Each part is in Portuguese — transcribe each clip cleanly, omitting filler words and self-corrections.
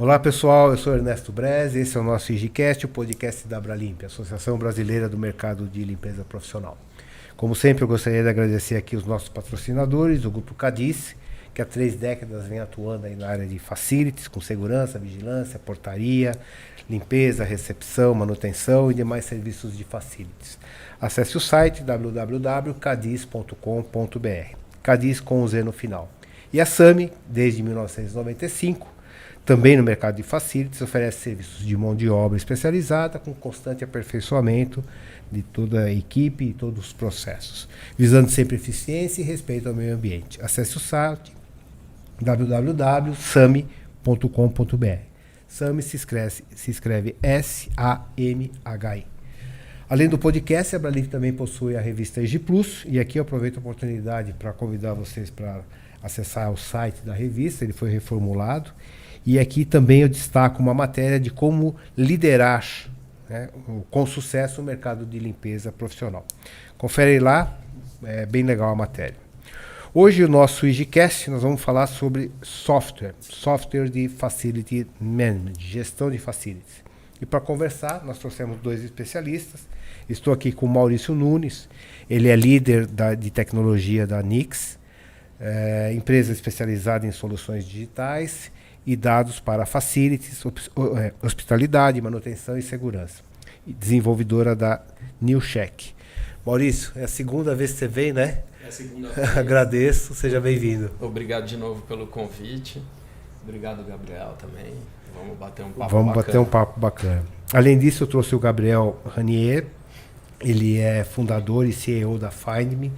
Olá pessoal, eu sou Ernesto Brez, esse é o nosso IGCast, o podcast da Abralimp, Associação Brasileira do Mercado de Limpeza Profissional. Como sempre, eu gostaria de agradecer aqui os nossos patrocinadores, o Grupo Cadiz, que há 3 décadas vem atuando aí na área de facilities, com segurança, vigilância, portaria, limpeza, recepção, manutenção e demais serviços de facilities. Acesse o site www.cadiz.com.br, Cadiz com o Z no final. E a SAMI, desde 1995, também no mercado de facilities, oferece serviços de mão de obra especializada com constante aperfeiçoamento de toda a equipe e todos os processos, visando sempre eficiência e respeito ao meio ambiente. Acesse o site www.sami.com.br. SAMI se escreve S-A-M-H-I. Além do podcast, a Abralimp também possui a revista IG Plus, e aqui eu aproveito a oportunidade para convidar vocês para acessar o site da revista, ele foi reformulado, e aqui também eu destaco uma matéria de como liderar, né, com sucesso o mercado de limpeza profissional. Confere lá, é bem legal a matéria. Hoje o nosso IGCast nós vamos falar sobre software de Facility Management, gestão de facilities. E para conversar, nós trouxemos 2 especialistas. Estou aqui com o Maurício Nunes, ele é líder de tecnologia da Nix, empresa especializada em soluções digitais e dados para facilities, hospitalidade, manutenção e segurança. E desenvolvedora da NewCheck. Maurício, é a segunda vez que você vem, né? É a segunda vez. Agradeço, seja bem-vindo. Obrigado de novo pelo convite. Obrigado, Gabriel, também. Vamos bater um papo bacana. Vamos bater um papo bacana. Além disso, eu trouxe o Gabriel Ranier. Ele é fundador e CEO da FindMe,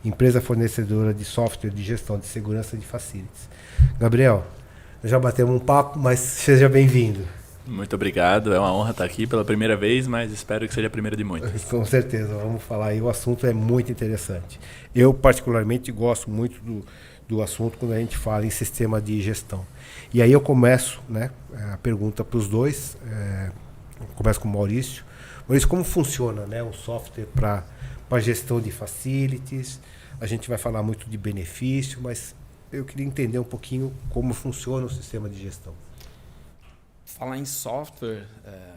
empresa fornecedora de software de gestão de segurança de facilities. Gabriel, já batemos um papo, mas seja bem-vindo. Muito obrigado, é uma honra estar aqui pela primeira vez, mas espero que seja a primeira de muitas. Com certeza, vamos falar aí, o assunto é muito interessante. Eu particularmente gosto muito do assunto quando a gente fala em sistema de gestão. E aí eu começo, né, a pergunta para os dois, começo com o Maurício. Maurício, como funciona, né, o software para gestão de facilities? A gente vai falar muito de benefício, mas eu queria entender um pouquinho como funciona o sistema de gestão. Falar em software,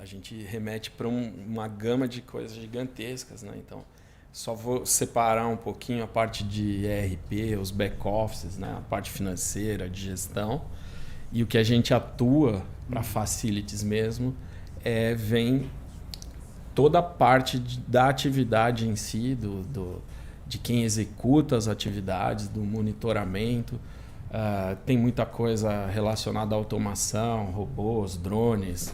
a gente remete para uma gama de coisas gigantescas, né? Então, só vou separar um pouquinho a parte de ERP, os back-offices, né? A parte financeira, de gestão. E o que a gente atua para facilities mesmo, vem toda a parte da atividade em si, de quem executa as atividades, do monitoramento. Tem muita coisa relacionada à automação, robôs, drones,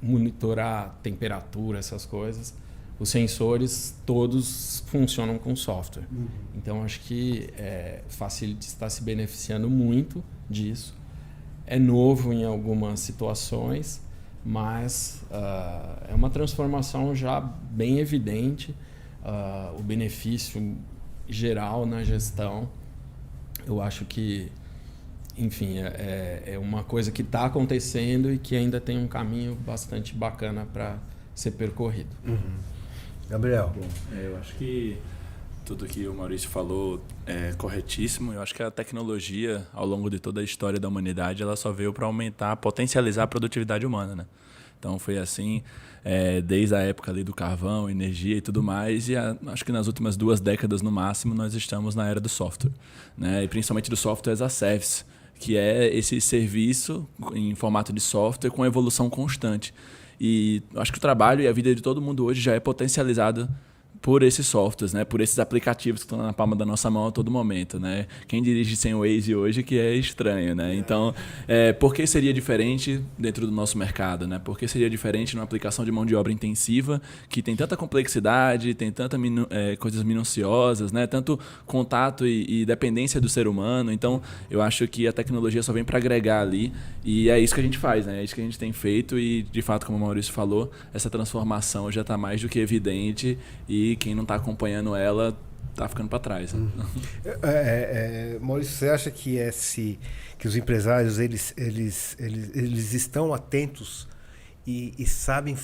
monitorar temperatura, essas coisas. Os sensores todos funcionam com software. Então, acho que Facility está se beneficiando muito disso. É novo em algumas situações, mas é uma transformação já bem evidente. O benefício geral na gestão, eu acho que, enfim, é uma coisa que está acontecendo e que ainda tem um caminho bastante bacana para ser percorrido. Gabriel. Bom, eu acho que tudo que o Maurício falou é corretíssimo. Eu acho que a tecnologia, ao longo de toda a história da humanidade, ela só veio para aumentar, potencializar a produtividade humana, né? Então foi assim desde a época ali do carvão, energia e tudo mais, e acho que nas últimas 2 décadas no máximo nós estamos na era do software, né? E principalmente do software as a service, que é esse serviço em formato de software com evolução constante. E acho que o trabalho e a vida de todo mundo hoje já é potencializado por esses softwares, né? Por esses aplicativos que estão na palma da nossa mão a todo momento, né? Quem dirige sem o Waze hoje que é estranho, né? Então, por que seria diferente dentro do nosso mercado, né? Por que seria diferente numa aplicação de mão de obra intensiva que tem tanta complexidade, tem tanta coisas minuciosas, né? Tanto contato e dependência do ser humano. Então, eu acho que a tecnologia só vem para agregar ali, e é isso que a gente faz, né? É isso que a gente tem feito e, de fato, como o Maurício falou, essa transformação já está mais do que evidente e quem não está acompanhando ela está ficando para trás. Né? Maurício, você acha que que os empresários eles estão atentos e sabem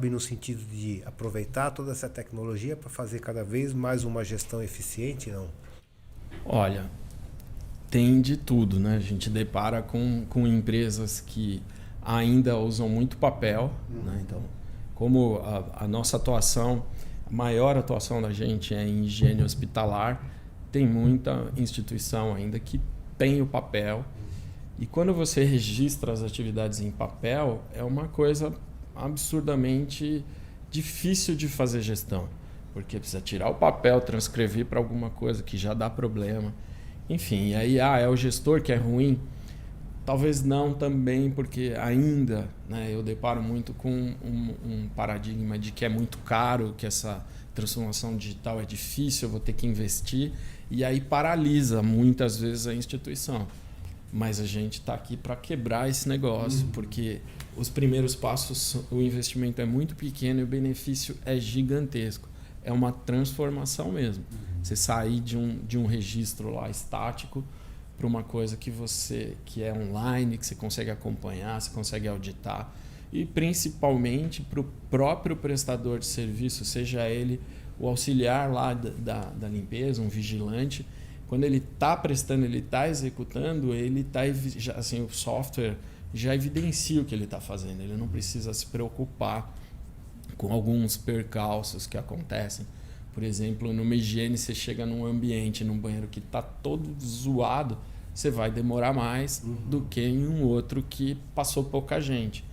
no sentido de aproveitar toda essa tecnologia para fazer cada vez mais uma gestão eficiente, não? Olha, tem de tudo, né? A gente depara com empresas que ainda usam muito papel, né? Então, como a nossa atuação, a maior atuação da gente é em higiene hospitalar, tem muita instituição ainda que tem o papel. E quando você registra as atividades em papel, é uma coisa absurdamente difícil de fazer gestão, porque precisa tirar o papel, transcrever para alguma coisa que já dá problema. Enfim, e aí é o gestor que é ruim? Talvez não também, porque ainda, né, eu deparo muito com um paradigma de que é muito caro, que essa transformação digital é difícil, eu vou ter que investir, e aí paralisa muitas vezes a instituição. Mas a gente está aqui para quebrar esse negócio, porque os primeiros passos, o investimento é muito pequeno e o benefício é gigantesco. É uma transformação mesmo. Você sair de um registro lá estático para uma coisa que é online, que você consegue acompanhar, você consegue auditar. E principalmente para o próprio prestador de serviço, seja ele o auxiliar lá da limpeza, um vigilante, quando ele está prestando, ele está executando, ele está, assim, o software já evidencia o que ele está fazendo. Ele não precisa se preocupar com alguns percalços que acontecem. Por exemplo, numa higiene, você chega num ambiente, num banheiro que está todo zoado, você vai demorar mais do que em um outro que passou pouca gente.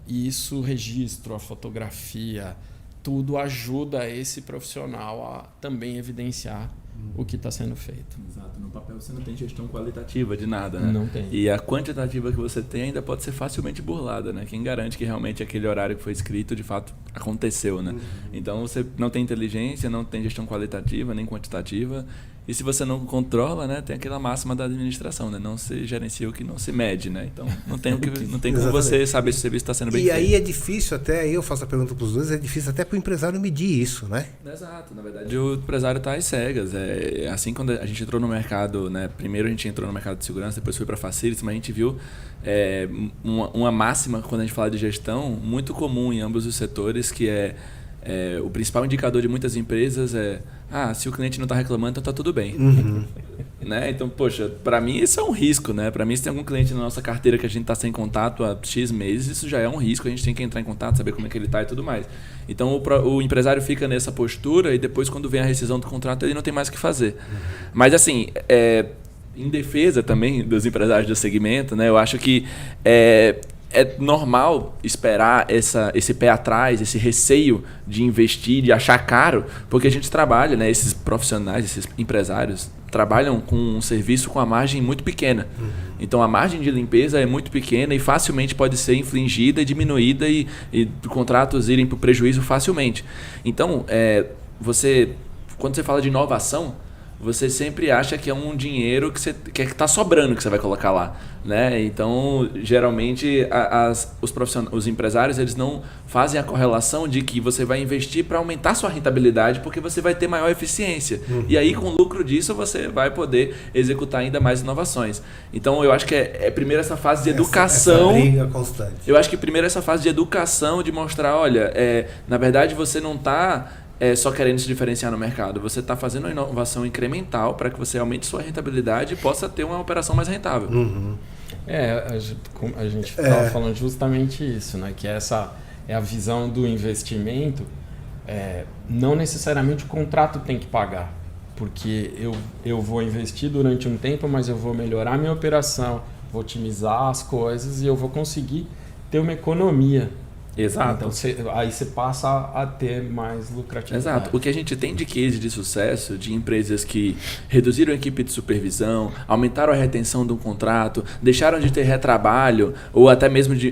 E isso, o registro, a fotografia, tudo ajuda esse profissional a também evidenciar o que está sendo feito. Exato. No papel você não tem gestão qualitativa de nada, né? Não tem. E a quantitativa que você tem ainda pode ser facilmente burlada, né? Quem garante que realmente aquele horário que foi escrito de fato aconteceu, né? Então você não tem inteligência, não tem gestão qualitativa nem quantitativa. E se você não controla, né, tem aquela máxima da administração, né? Não se gerencia o que não se mede, né? Então não tem como você saber se o serviço está sendo bem feito. E aí é difícil até, aí eu faço a pergunta para os dois, é difícil até para o empresário medir isso, né? Exato, na verdade o empresário está às cegas. É assim, quando a gente entrou no mercado, né? Primeiro a gente entrou no mercado de segurança, depois foi para facilities, mas a gente viu uma máxima quando a gente fala de gestão muito comum em ambos os setores, que o principal indicador de muitas empresas se o cliente não está reclamando, então está tudo bem. Né? Então, poxa, para mim isso é um risco, né? Para mim, se tem algum cliente na nossa carteira que a gente está sem contato há X meses, isso já é um risco, a gente tem que entrar em contato, saber como é que ele está e tudo mais. Então, o empresário fica nessa postura e depois, quando vem a rescisão do contrato, ele não tem mais o que fazer. Mas, assim, em defesa também dos empresários do segmento, né? Eu acho que é normal esperar esse pé atrás, esse receio de investir, de achar caro, porque a gente trabalha, né, esses profissionais, esses empresários, trabalham com um serviço com a margem muito pequena. Então a margem de limpeza é muito pequena e facilmente pode ser infligida e diminuída e contratos irem para o prejuízo facilmente. Então, quando você fala de inovação, você sempre acha que é um dinheiro que está sobrando que você vai colocar lá, né? Então, geralmente, os empresários, eles não fazem a correlação de que você vai investir para aumentar sua rentabilidade porque você vai ter maior eficiência. E aí, com o lucro disso, você vai poder executar ainda mais inovações. Então, eu acho que primeiro essa fase de educação... Essa briga constante. Eu acho que primeiro essa fase de educação, de mostrar, olha, na verdade, você não está... só querendo se diferenciar no mercado. Você está fazendo uma inovação incremental para que você aumente sua rentabilidade e possa ter uma operação mais rentável. A gente estava falando justamente isso, né? Que essa é a visão do investimento. Não necessariamente o contrato tem que pagar, porque eu vou investir durante um tempo, mas eu vou melhorar minha operação, vou otimizar as coisas e eu vou conseguir ter uma economia. Exato. Então aí você passa a ter mais lucratividade. Exato. O que a gente tem de case de sucesso de empresas que reduziram a equipe de supervisão, aumentaram a retenção de um contrato, deixaram de ter retrabalho ou até mesmo de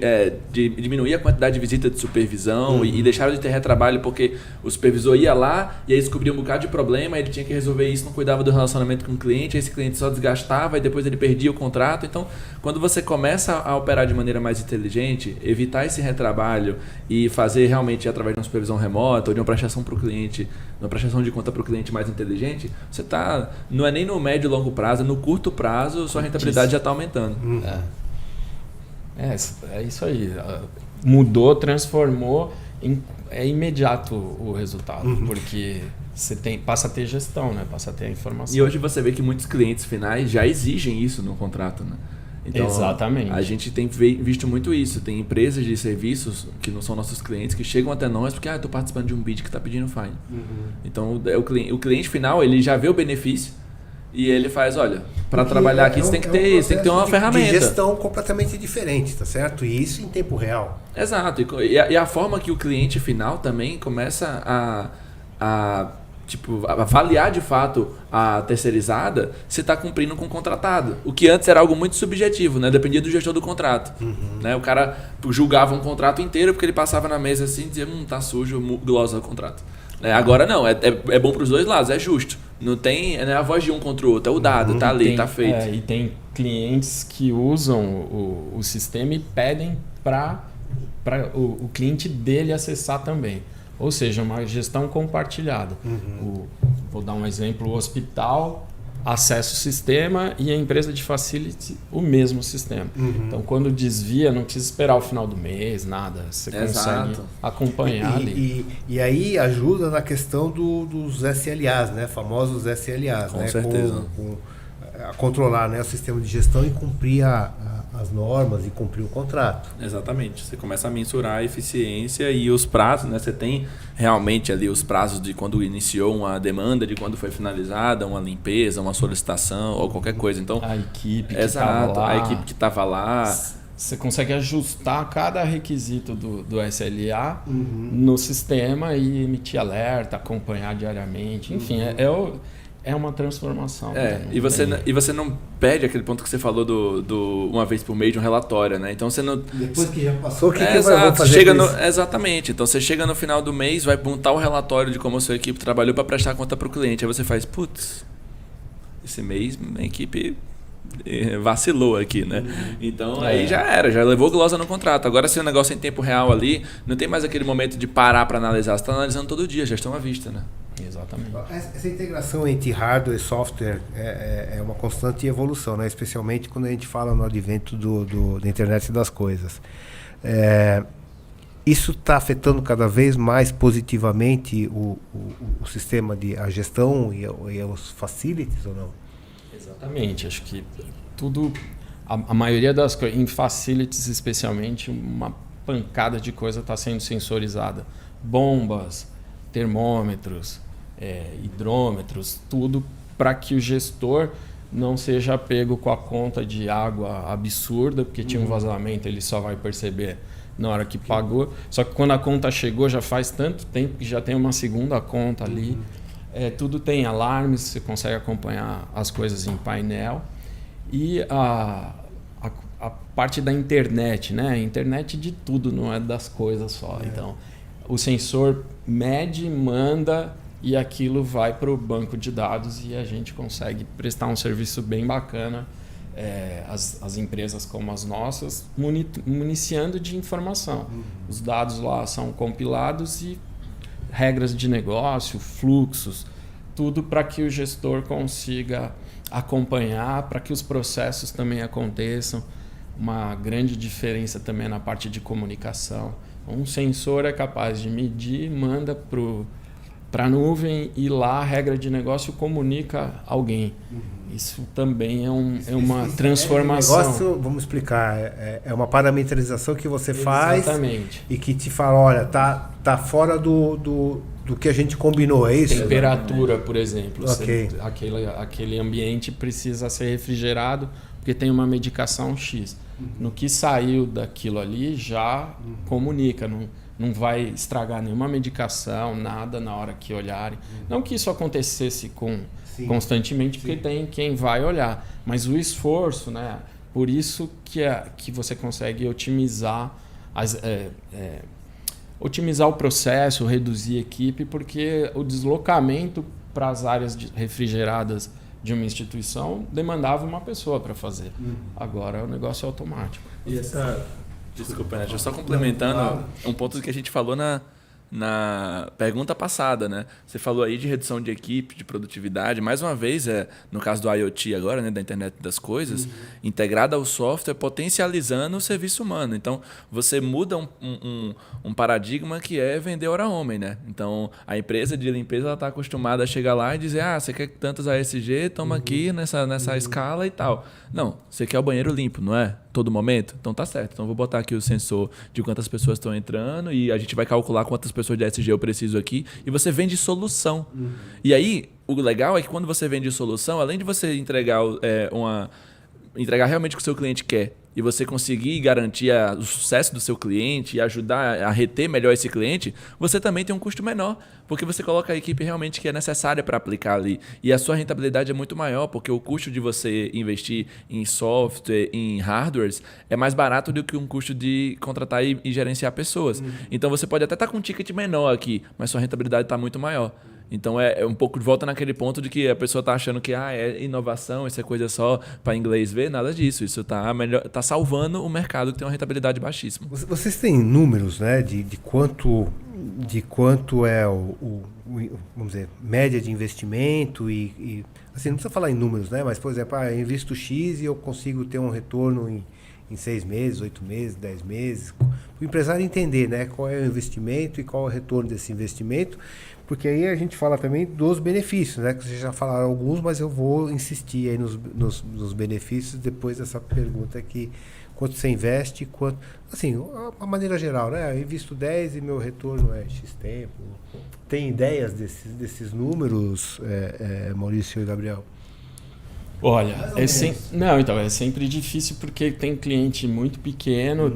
diminuir a quantidade de visita de supervisão e deixaram de ter retrabalho porque o supervisor ia lá e aí descobria um bocado de problema, ele tinha que resolver isso, não cuidava do relacionamento com o cliente, esse cliente só desgastava e depois ele perdia o contrato. Então, quando você começa a operar de maneira mais inteligente, evitar esse retrabalho e fazer realmente através de uma supervisão remota ou de uma prestação para o cliente, uma prestação de conta para o cliente mais inteligente, você não é nem no médio e longo prazo, no curto prazo sua rentabilidade já está aumentando. É isso aí. Mudou, transformou, é imediato o resultado, porque você passa a ter gestão, né? Passa a ter a informação. E hoje você vê que muitos clientes finais já exigem isso no contrato, né? Então, exatamente. A gente tem visto muito isso. Tem empresas de serviços que não são nossos clientes que chegam até nós porque estou participando de um bid que está pedindo fine. Então o cliente final ele já vê o benefício e ele faz, olha, para trabalhar aqui você tem que ter isso, tem que ter uma ferramenta. De gestão completamente diferente, tá certo? E isso em tempo real. Exato. E a forma que o cliente final também começa a avaliar de fato a terceirizada se está cumprindo com o contratado. O que antes era algo muito subjetivo, né? Dependia do gestor do contrato. Né? O cara julgava um contrato inteiro porque ele passava na mesa assim e dizia, tá sujo, glosa o contrato. Agora não, é bom para os dois lados, é justo. Não tem a voz de um contra o outro, é o dado, tá ali, tá feito. E tem clientes que usam o sistema e pedem para o cliente dele acessar também. Ou seja, uma gestão compartilhada. Vou dar um exemplo, o hospital acessa o sistema e a empresa de facility o mesmo sistema. Então, quando desvia, não precisa esperar o final do mês, nada. Você consegue acompanhar ali. E aí ajuda na questão dos SLAs, né? Famosos SLAs. Com né? certeza. A controlar, né? O sistema de gestão e cumprir as normas e cumprir o contrato. Exatamente. Você começa a mensurar a eficiência e os prazos, né? Você tem realmente ali os prazos de quando iniciou uma demanda, de quando foi finalizada, uma limpeza, uma solicitação ou qualquer coisa. Então, a equipe que estava lá. A equipe que estava lá. Você consegue ajustar cada requisito do SLA no sistema e emitir alerta, acompanhar diariamente. Enfim, é uma transformação. E você não perde aquele ponto que você falou do uma vez por mês de um relatório, né? Então você não... Depois que já passou, o que vai fazer chega com isso? Exatamente. Então você chega no final do mês, vai montar o relatório de como a sua equipe trabalhou para prestar conta para o cliente. Aí você faz, putz, esse mês minha equipe vacilou aqui, né? Então aí já levou glosa no contrato. Agora se o negócio é em tempo real ali, não tem mais aquele momento de parar para analisar. Você está analisando todo dia, gestão à vista, né? Exatamente. Essa integração entre hardware e software é uma constante evolução, né? Especialmente quando a gente fala no advento da internet das coisas. Isso está afetando cada vez mais positivamente o sistema a gestão e os facilities ou não? Exatamente. Acho que tudo, a maioria das coisas, em facilities especialmente, uma pancada de coisa está sendo sensorizada. Bombas, termômetros, hidrômetros, tudo para que o gestor não seja pego com a conta de água absurda, porque tinha um vazamento, ele só vai perceber na hora que pagou. Só que quando a conta chegou, já faz tanto tempo que já tem uma segunda conta ali. Tudo tem alarmes, você consegue acompanhar as coisas em painel. E a parte da internet, né? A internet de tudo, não é das coisas só. Então, o sensor mede, manda e aquilo vai para o banco de dados e a gente consegue prestar um serviço bem bacana. As empresas como as nossas, municiando de informação. Os dados lá são compilados e regras de negócio, fluxos, tudo para que o gestor consiga acompanhar, para que os processos também aconteçam. Uma grande diferença também na parte de comunicação. Um sensor é capaz de medir, manda para a nuvem e lá a regra de negócio comunica alguém. Isso também é uma transformação. Negócio, vamos explicar, é uma parametrização que você faz. Exatamente. E que te fala, olha, tá fora do que a gente combinou, é isso? Temperatura, por exemplo. Okay. Aquele ambiente precisa ser refrigerado porque tem uma medicação X. No que saiu daquilo ali já comunica, não vai estragar nenhuma medicação, nada na hora que olharem. Não que isso acontecesse constantemente, porque tem quem vai olhar. Mas o esforço, né? Por isso que você consegue otimizar otimizar o processo, reduzir a equipe, porque o deslocamento para as áreas refrigeradas de uma instituição demandava uma pessoa para fazer. Agora o negócio é automático. E desculpa, né? Só complementando um ponto que a gente falou na pergunta passada, né? Você falou aí de redução de equipe, de produtividade. Mais uma vez, no caso do IoT agora, né, da internet das coisas, integrada ao software, potencializando o serviço humano. Então, você muda um paradigma que é vender hora homem, né? Então, a empresa de limpeza está acostumada a chegar lá e dizer, você quer tantos ASG, toma aqui nessa escala e tal. Não, você quer o banheiro limpo, não é? Todo momento? Então tá certo. Então vou botar aqui o sensor de quantas pessoas estão entrando e a gente vai calcular quantas pessoas de ASG eu preciso aqui e você vende solução. E aí, o legal é que quando você vende solução, além de você entregar entregar realmente o que o seu cliente quer e você conseguir garantir o sucesso do seu cliente e ajudar a reter melhor esse cliente, você também tem um custo menor, porque você coloca a equipe realmente que é necessária para aplicar ali. E a sua rentabilidade é muito maior, porque o custo de você investir em software, em hardwares, é mais barato do que um custo de contratar e gerenciar pessoas. Então você pode até estar com um ticket menor aqui, mas sua rentabilidade está muito maior. Então é um pouco de volta naquele ponto de que a pessoa está achando que é inovação, isso é coisa só para inglês ver, nada disso. Isso tá salvando o mercado que tem uma rentabilidade baixíssima. Vocês têm números, né, de quanto é vamos dizer, média de investimento e assim, não precisa falar em números, né, mas por exemplo, eu invisto X e eu consigo ter um retorno em 6 meses, 8 meses, 10 meses. O empresário entender, né, qual é o investimento e qual é o retorno desse investimento, porque aí a gente fala também dos benefícios, né, que vocês já falaram alguns, mas eu vou insistir aí nos benefícios depois dessa pergunta aqui. Quanto você investe, quanto... Assim, a maneira geral, né? Eu invisto 10 e meu retorno é X tempo. Tem ideias desses números, Maurício e Gabriel? Olha, é sempre difícil porque tem cliente muito pequeno,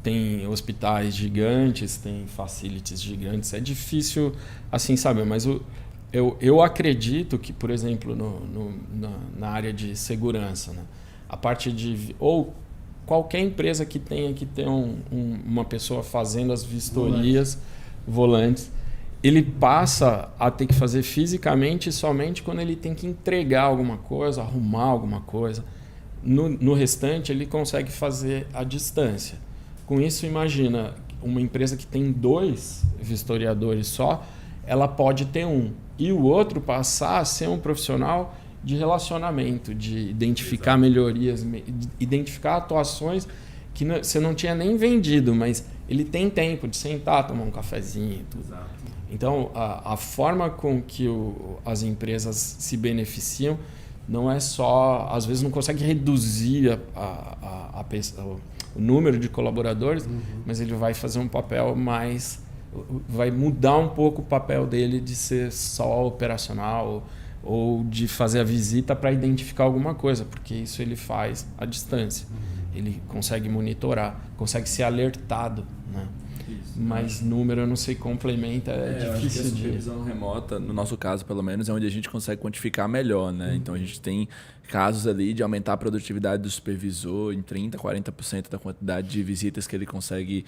tem hospitais gigantes, tem facilities gigantes. É difícil, assim, sabe? Mas eu acredito que, por exemplo, na área de segurança, né? A parte de... Ou qualquer empresa que tenha que ter uma pessoa fazendo as vistorias, volantes, ele passa a ter que fazer fisicamente somente quando ele tem que entregar alguma coisa, arrumar alguma coisa. No restante, ele consegue fazer à distância. Com isso, imagina, uma empresa que tem 2 vistoriadores só, ela pode ter um. E o outro passar a ser um profissional de relacionamento, de identificar melhorias, identificar atuações que você não tinha nem vendido, mas ele tem tempo de sentar, tomar um cafezinho. Tudo. Exato. Então, a forma com que as empresas se beneficiam não é só... Às vezes não consegue reduzir o número de colaboradores, mas ele vai fazer um papel mais... Vai mudar um pouco o papel dele de ser só operacional ou de fazer a visita para identificar alguma coisa, porque isso ele faz à distância. Ele consegue monitorar, consegue ser alertado, né? Mas número, eu não sei, complementa, é difícil de... Supervisão remota, no nosso caso, pelo menos, é onde a gente consegue quantificar melhor, né? Então, a gente tem casos ali de aumentar a produtividade do supervisor em 30%, 40% da quantidade de visitas que ele consegue...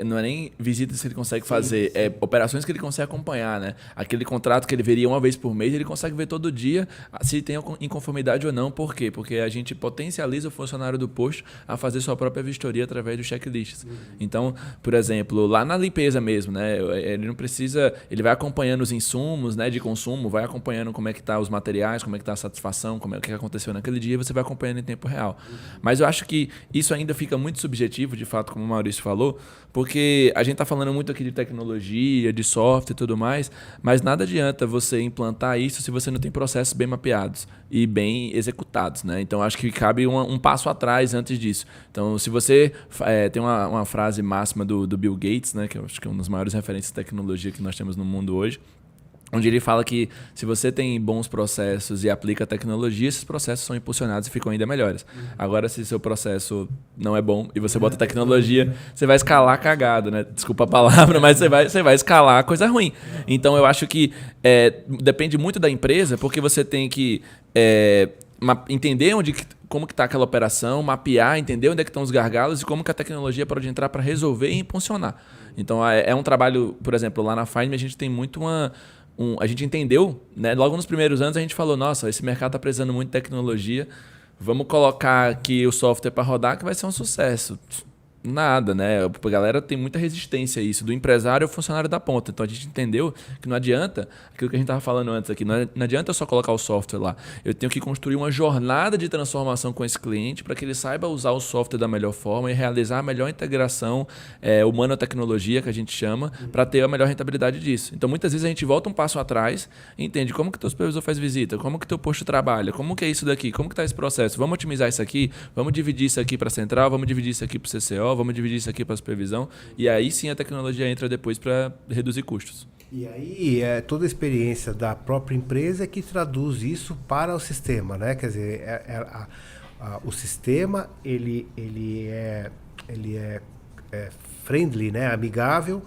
não é nem visitas que ele consegue fazer, é operações que ele consegue acompanhar, né? Aquele contrato que ele veria uma vez por mês, ele consegue ver todo dia se tem inconformidade ou não. Por quê? Porque a gente potencializa o funcionário do posto a fazer sua própria vistoria através dos checklists. Então, por exemplo, lá na limpeza mesmo, né? Ele não precisa... Ele vai acompanhando os insumos, né, de consumo, vai acompanhando como é que tá os materiais, como é que tá a satisfação, como é que aconteceu naquele dia, você vai acompanhando em tempo real. Mas eu acho que isso ainda fica muito subjetivo, de fato, como o Maurício falou, porque a gente está falando muito aqui de tecnologia, de software e tudo mais, mas nada adianta você implantar isso se você não tem processos bem mapeados e bem executados, né? Então, acho que cabe um passo atrás antes disso. Então, se você... tem uma frase máxima do Bill Gates, né, que eu acho que é uma das maiores referências de tecnologia que nós temos no mundo hoje, onde ele fala que se você tem bons processos e aplica tecnologia, esses processos são impulsionados e ficam ainda melhores. Agora, se seu processo não é bom e você bota tecnologia, você vai escalar cagado, né? Desculpa a palavra, mas você vai escalar coisa ruim. Então, eu acho que depende muito da empresa, porque você tem que entender como que está aquela operação, mapear, entender onde é que estão os gargalos e como que a tecnologia pode entrar para resolver e impulsionar. Então, é um trabalho, por exemplo, lá na Find, a gente tem muito a gente entendeu, né? Logo nos primeiros anos a gente falou, nossa, esse mercado está precisando muito de tecnologia, vamos colocar aqui o software para rodar que vai ser um sucesso. Nada, né? A galera tem muita resistência a isso, do empresário ao funcionário da ponta. Então a gente entendeu que não adianta, aquilo que a gente estava falando antes aqui, não adianta eu só colocar o software lá. Eu tenho que construir uma jornada de transformação com esse cliente para que ele saiba usar o software da melhor forma e realizar a melhor integração humana-tecnologia, que a gente chama, para ter a melhor rentabilidade disso. Então muitas vezes a gente volta um passo atrás e entende como que teu supervisor faz visita, como que teu posto trabalha, como que é isso daqui, como que está esse processo, vamos otimizar isso aqui, vamos dividir isso aqui para a central, vamos dividir isso aqui para o CCO, vamos dividir isso aqui para a supervisão, e aí sim a tecnologia entra depois para reduzir custos. E aí toda a experiência da própria empresa é que traduz isso para o sistema, né? Quer dizer, o sistema ele é friendly, né? Amigável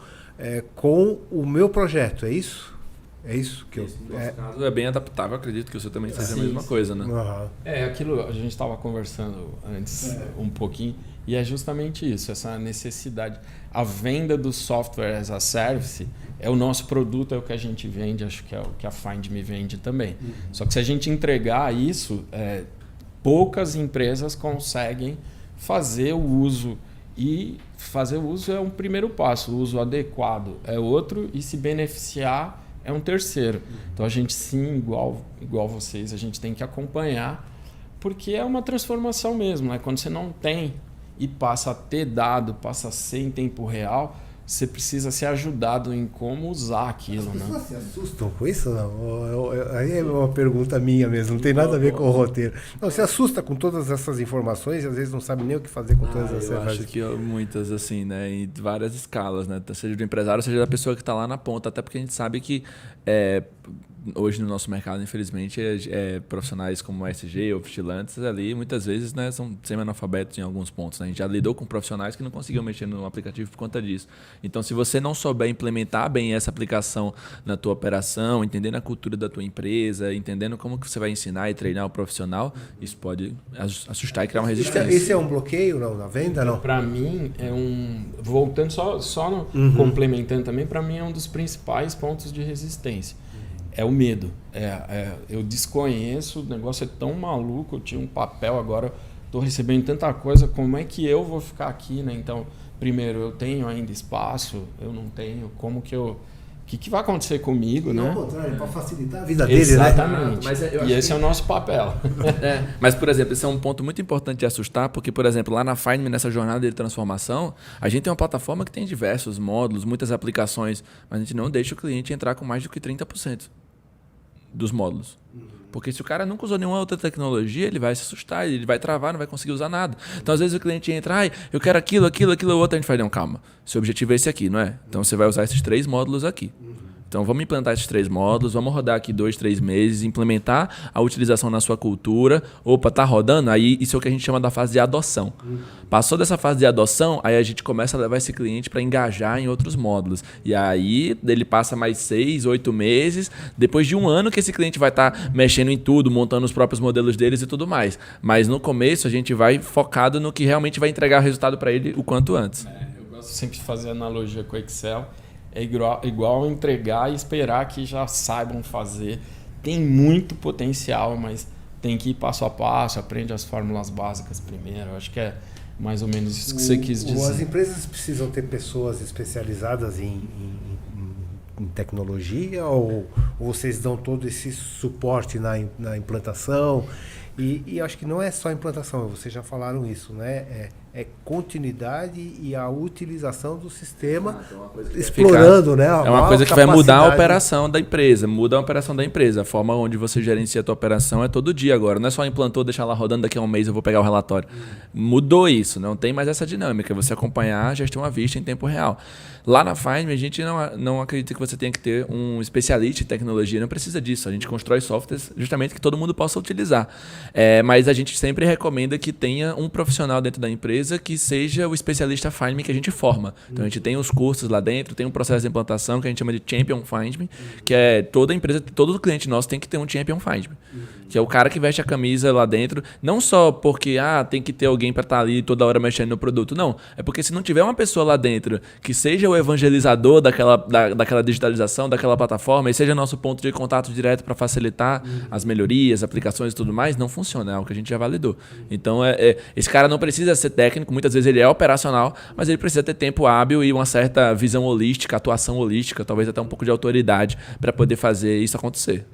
com o meu projeto, é isso? É isso que no nosso caso é bem adaptável, acredito que o seu também seja a mesma coisa, né? Uhum. Aquilo a gente estava conversando antes um pouquinho, e é justamente isso, essa necessidade. A venda do software as a service é o nosso produto, é o que a gente vende, acho que é o que a Find Me vende também. Uhum. Só que se a gente entregar isso, poucas empresas conseguem fazer o uso. E fazer o uso é um primeiro passo, o uso adequado é outro, e se beneficiar é um terceiro. Então a gente sim, igual vocês, a gente tem que acompanhar, porque é uma transformação mesmo, né? Quando você não tem e passa a ter dado, passa a ser em tempo real, você precisa ser ajudado em como usar aquilo. As pessoas se assustam com isso? Não? Aí é uma pergunta minha mesmo, não tem nada a ver com o roteiro. Não, se assusta com todas essas informações e às vezes não sabe nem o que fazer com todas essas informações. Eu acho que muitas, assim, né, em várias escalas, né? Seja do empresário, seja da pessoa que está lá na ponta, até porque a gente sabe que hoje no nosso mercado, infelizmente, profissionais como SG ou vigilantes ali, muitas vezes, né, são semi-analfabetos em alguns pontos. Né? A gente já lidou com profissionais que não conseguiam mexer no aplicativo por conta disso. Então, se você não souber implementar bem essa aplicação na tua operação, entendendo a cultura da tua empresa, entendendo como que você vai ensinar e treinar o profissional, isso pode assustar e criar uma resistência. Esse é um bloqueio na venda, não? Para mim, voltando só complementando também, para mim é um dos principais pontos de resistência. É o medo. Eu desconheço, o negócio é tão maluco, eu tinha um papel, agora estou recebendo tanta coisa, como é que eu vou ficar aqui, né? Então, primeiro, eu tenho ainda espaço, eu não tenho, como que eu... O que vai acontecer comigo, né? Ao contrário, para facilitar a vida dele, exatamente. né? Exatamente. E esse é o nosso papel. Mas, por exemplo, esse é um ponto muito importante de assustar, porque, por exemplo, lá na Find Me, nessa jornada de transformação, a gente tem uma plataforma que tem diversos módulos, muitas aplicações, mas a gente não deixa o cliente entrar com mais do que 30% dos módulos. Porque se o cara nunca usou nenhuma outra tecnologia, ele vai se assustar, ele vai travar, não vai conseguir usar nada. Então, às vezes, o cliente entra, eu quero aquilo, outro, a gente fala, não, calma, seu objetivo é esse aqui, não é? Então, você vai usar esses 3 módulos aqui. Então, vamos implantar esses 3 módulos, vamos rodar aqui 2, 3 meses, implementar a utilização na sua cultura. Opa, tá rodando? Aí, isso é o que a gente chama da fase de adoção. Passou dessa fase de adoção, aí a gente começa a levar esse cliente para engajar em outros módulos. E aí, ele passa mais 6, 8 meses, depois de um ano que esse cliente vai estar mexendo em tudo, montando os próprios modelos deles e tudo mais. Mas no começo, a gente vai focado no que realmente vai entregar resultado para ele o quanto antes. Eu gosto sempre de fazer analogia com o Excel. É igual entregar e esperar que já saibam fazer. Tem muito potencial, mas tem que ir passo a passo, aprende as fórmulas básicas primeiro. Eu acho que é mais ou menos isso que você quis dizer. As empresas precisam ter pessoas especializadas em tecnologia ou vocês dão todo esse suporte na implantação? E acho que não é só implantação, vocês já falaram isso, né? É continuidade e a utilização do sistema, explorando, né? É uma coisa que vai mudar a operação da empresa, A forma onde você gerencia a tua operação é todo dia agora. Não é só implantou, deixar lá rodando, daqui a um mês eu vou pegar o relatório. Mudou isso, não tem mais essa dinâmica. Você acompanhar a gestão à vista em tempo real. Lá na Find Me, a gente não acredita que você tenha que ter um especialista em tecnologia, não precisa disso. A gente constrói softwares justamente que todo mundo possa utilizar. Mas a gente sempre recomenda que tenha um profissional dentro da empresa que seja o especialista Find Me que a gente forma. Então a gente tem os cursos lá dentro, tem um processo de implantação que a gente chama de Champion Find Me, que é toda empresa, todo cliente nosso tem que ter um Champion Find Me, que é o cara que veste a camisa lá dentro, não só porque tem que ter alguém para estar ali toda hora mexendo no produto, não. É porque se não tiver uma pessoa lá dentro que seja o evangelizador daquela digitalização, daquela plataforma, e seja nosso ponto de contato direto para facilitar as melhorias, aplicações e tudo mais, não funciona, é algo que a gente já validou. Então, esse cara não precisa ser técnico técnico, muitas vezes ele é operacional, mas ele precisa ter tempo hábil e uma certa visão holística, atuação holística, talvez até um pouco de autoridade para poder fazer isso acontecer.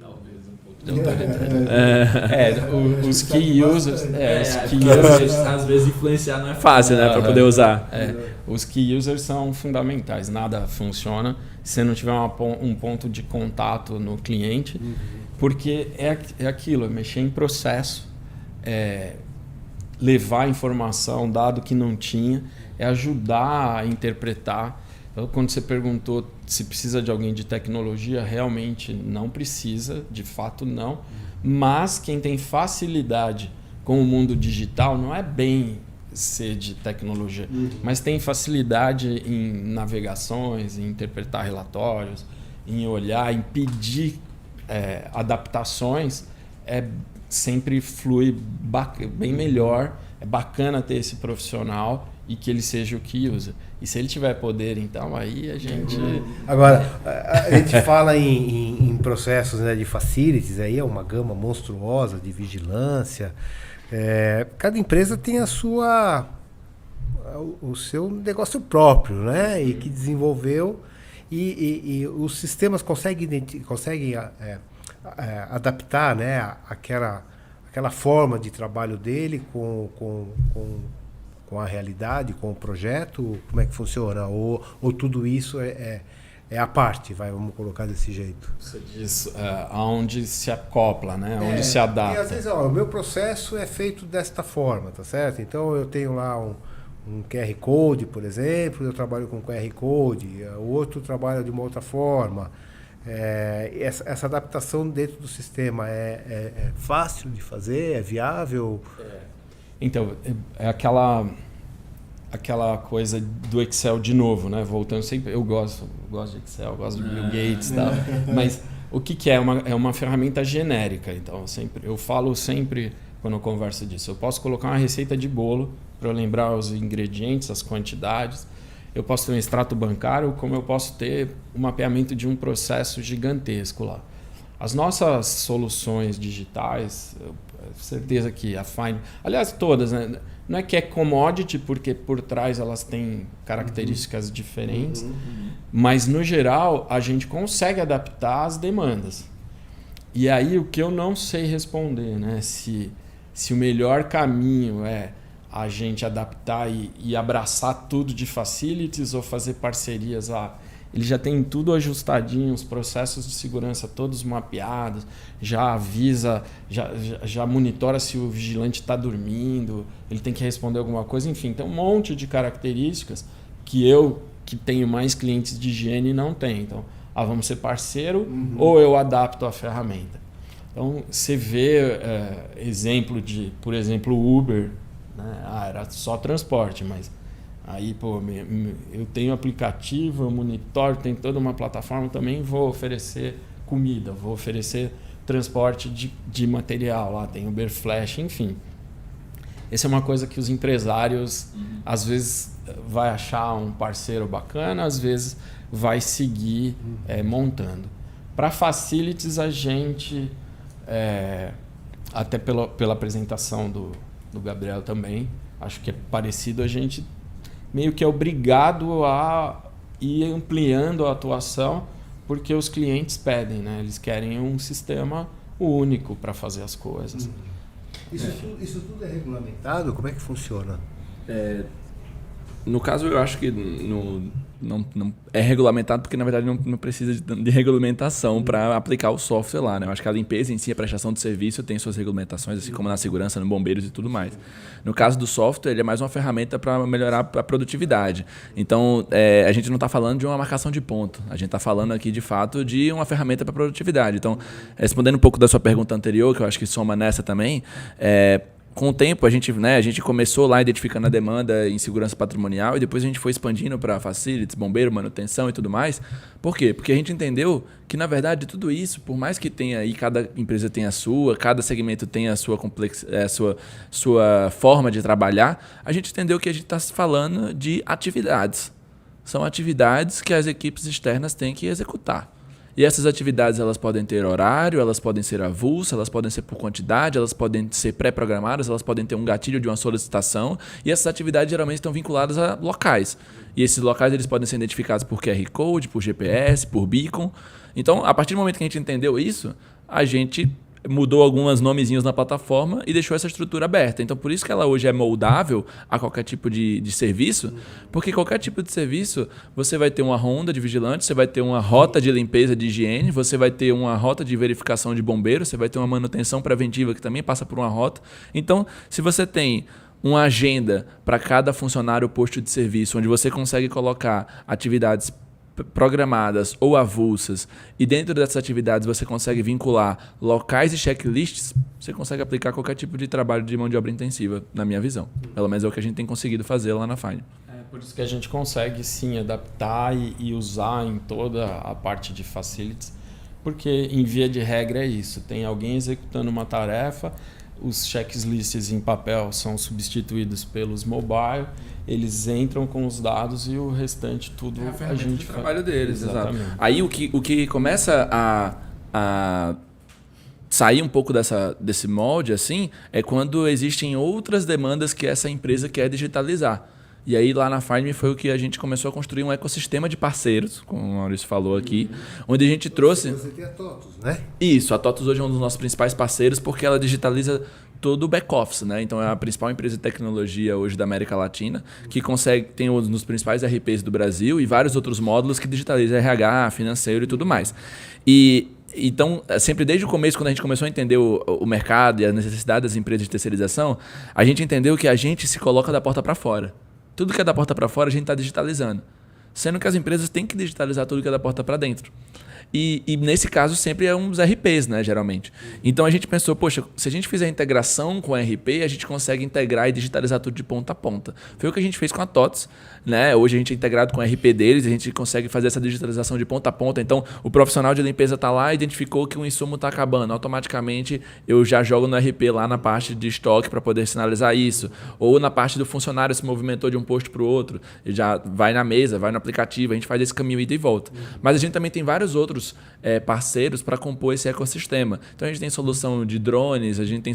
Os key users... às vezes influenciar não é fácil, né, para poder usar. Os key users são fundamentais, nada funciona se você não tiver um ponto de contato no cliente, porque é aquilo, é mexer em processo, levar informação, dado que não tinha, é ajudar a interpretar. Então, quando você perguntou se precisa de alguém de tecnologia, realmente não precisa, de fato não, mas quem tem facilidade com o mundo digital não é bem ser de tecnologia, mas tem facilidade em navegações, em interpretar relatórios, em olhar, em pedir adaptações, sempre flui bem melhor. É bacana ter esse profissional e que ele seja o que usa. E se ele tiver poder, então aí a gente... Agora, a gente fala em processos, né, de facilities, aí é uma gama monstruosa de vigilância. Cada empresa tem o seu negócio próprio, né? E que desenvolveu e os sistemas conseguem adaptar, né, aquela forma de trabalho dele com a realidade, com o projeto. Como é que funciona? Ou tudo isso é a parte, vamos colocar desse jeito. Você diz aonde se acopla, né? Onde se adapta. E às vezes, o meu processo é feito desta forma, tá certo? Então eu tenho lá um QR Code, por exemplo, eu trabalho com QR Code, o outro trabalha de uma outra forma. Essa adaptação dentro do sistema é fácil de fazer, é viável? Então, é aquela coisa do Excel de novo, né? Voltando sempre, eu gosto de Excel, gosto de Bill Gates e tal, mas o que é? É uma ferramenta genérica. Então, eu falo sempre, quando eu converso disso, eu posso colocar uma receita de bolo para eu lembrar os ingredientes, as quantidades. Eu posso ter um extrato bancário, como eu posso ter um mapeamento de um processo gigantesco lá. As nossas soluções digitais, certeza que a Fine, aliás, todas, né? Não é que é commodity, porque por trás elas têm características diferentes, mas no geral a gente consegue adaptar as demandas. E aí o que eu não sei responder, né? Se o melhor caminho é a gente adaptar e abraçar tudo de facilities ou fazer parcerias lá. Ele já tem tudo ajustadinho, os processos de segurança todos mapeados, já avisa, já monitora se o vigilante está dormindo, ele tem que responder alguma coisa, enfim, tem um monte de características que eu, que tenho mais clientes de higiene, não tenho. Então, vamos ser parceiro ou eu adapto a ferramenta. Então, você vê exemplo de, por exemplo, o Uber, né? Era só transporte, mas aí, eu tenho aplicativo, eu monitoro, tem toda uma plataforma, também vou oferecer comida, vou oferecer transporte de material, lá tem Uber Flash, enfim. Essa é uma coisa que os empresários, às vezes, vai achar um parceiro bacana, às vezes vai seguir montando. Para facilities, a gente, até pela apresentação do Gabriel também, acho que é parecido, a gente meio que é obrigado a ir ampliando a atuação, porque os clientes pedem, né? Eles querem um sistema único para fazer as coisas. Isso tudo é regulamentado? Como é que funciona? No caso, eu acho que não é regulamentado, porque na verdade não precisa de regulamentação para aplicar o software lá, né? Eu acho que a limpeza em si, a prestação de serviço tem suas regulamentações, assim como na segurança, no bombeiros e tudo mais. No caso do software, ele é mais uma ferramenta para melhorar a produtividade. Então, a gente não está falando de uma marcação de ponto, a gente está falando aqui de fato de uma ferramenta para produtividade. Então, respondendo um pouco da sua pergunta anterior, que eu acho que soma nessa também, com o tempo, a gente começou lá identificando a demanda em segurança patrimonial e depois a gente foi expandindo para facilities, bombeiro, manutenção e tudo mais. Por quê? Porque a gente entendeu que, na verdade, tudo isso, por mais que tenha aí, cada empresa tem a sua, cada segmento tem a sua sua forma de trabalhar, a gente entendeu que a gente está falando de atividades. São atividades que as equipes externas têm que executar. E essas atividades elas podem ter horário, elas podem ser avulsas, elas podem ser por quantidade, elas podem ser pré-programadas, elas podem ter um gatilho de uma solicitação. E essas atividades geralmente estão vinculadas a locais. E esses locais eles podem ser identificados por QR Code, por GPS, por beacon. Então, a partir do momento que a gente entendeu isso, a gente mudou alguns nomezinhos na plataforma e deixou essa estrutura aberta. Então, por isso que ela hoje é moldável a qualquer tipo de serviço, porque qualquer tipo de serviço, você vai ter uma ronda de vigilante, você vai ter uma rota de limpeza de higiene, você vai ter uma rota de verificação de bombeiro, você vai ter uma manutenção preventiva que também passa por uma rota. Então, se você tem uma agenda para cada funcionário posto de serviço, onde você consegue colocar atividades programadas ou avulsas, e dentro dessas atividades você consegue vincular locais e checklists, você consegue aplicar qualquer tipo de trabalho de mão de obra intensiva, na minha visão. Pelo menos é o que a gente tem conseguido fazer lá na Find. Por isso que a gente consegue sim adaptar e usar em toda a parte de facilities, porque em via de regra é isso, tem alguém executando uma tarefa, os checklists em papel são substituídos pelos mobile, eles entram com os dados e o restante tudo a gente faz. Trabalho deles, exatamente. Exato. Aí o que começa a sair um pouco desse molde assim é quando existem outras demandas que essa empresa quer digitalizar. E aí lá na Find Me foi o que a gente começou a construir um ecossistema de parceiros, como o Maurício falou aqui, onde a gente trouxe... Você tem a TOTUS, né? Isso, a TOTUS hoje é um dos nossos principais parceiros porque ela digitaliza todo o back-office, né? Então é a principal empresa de tecnologia hoje da América Latina, que tem um dos principais RPs do Brasil e vários outros módulos que digitalizam RH, financeiro e tudo mais. Então, sempre desde o começo, quando a gente começou a entender o mercado e a necessidade das empresas de terceirização, a gente entendeu que a gente se coloca da porta para fora. Tudo que é da porta para fora a gente está digitalizando. Sendo que as empresas têm que digitalizar tudo que é da porta para dentro. E nesse caso sempre é uns RPs, né, geralmente. Então a gente pensou, poxa, se a gente fizer a integração com o RP, a gente consegue integrar e digitalizar tudo de ponta a ponta. Foi o que a gente fez com a TOTS, né? Hoje a gente é integrado com o RP deles, a gente consegue fazer essa digitalização de ponta a ponta. Então o profissional de limpeza está lá, identificou que o insumo está acabando. Automaticamente eu já jogo no RP lá na parte de estoque para poder sinalizar isso. Ou na parte do funcionário se movimentou de um posto para o outro, ele já vai na mesa, vai no aplicativo, a gente faz esse caminho ida e volta. Mas a gente também tem vários outros parceiros para compor esse ecossistema. Então a gente tem solução de drones, a gente tem